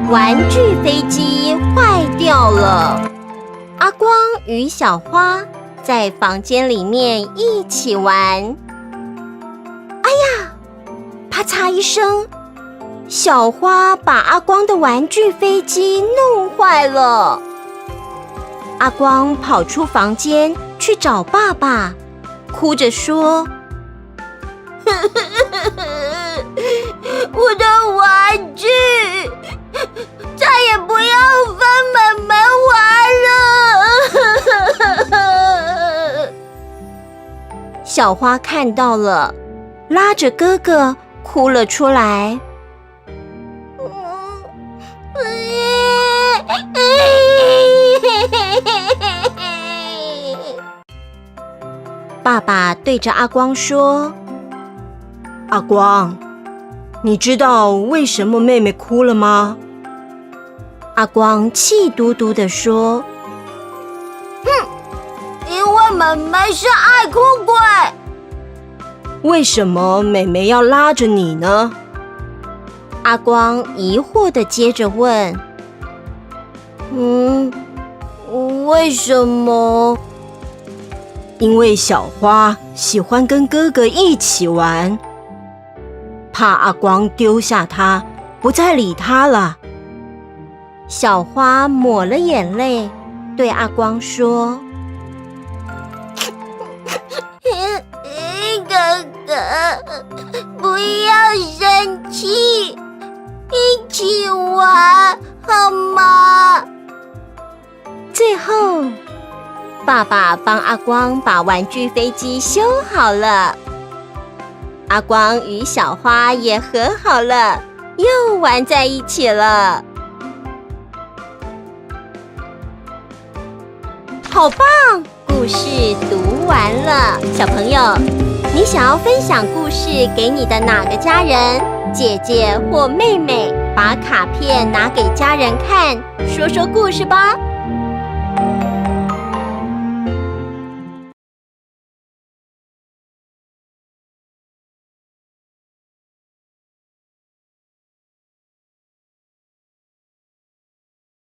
玩具飞机坏掉了，阿光与小花在房间里面一起玩。哎呀，啪嚓一声，小花把阿光的玩具飞机弄坏了。阿光跑出房间去找爸爸，哭着说：我的玩具再也不要跟妈妈玩了。小花看到了，拉着哥哥哭了出来。爸爸对着阿光说：阿光，你知道为什么妹妹哭了吗？阿光气嘟嘟地说：哼，因为妹妹是爱哭鬼。为什么妹妹要拉着你呢？阿光疑惑地接着问：为什么？因为小花喜欢跟哥哥一起玩，怕阿光丢下她，不再理她了。小花抹了眼泪，对阿光说：哥哥，不要生气，一起玩好吗？最后，爸爸帮阿光把玩具飞机修好了，阿光与小花也和好了，又玩在一起了。好棒！故事读完了，小朋友，你想要分享故事给你的哪个家人？姐姐或妹妹，把卡片拿给家人看，说说故事吧。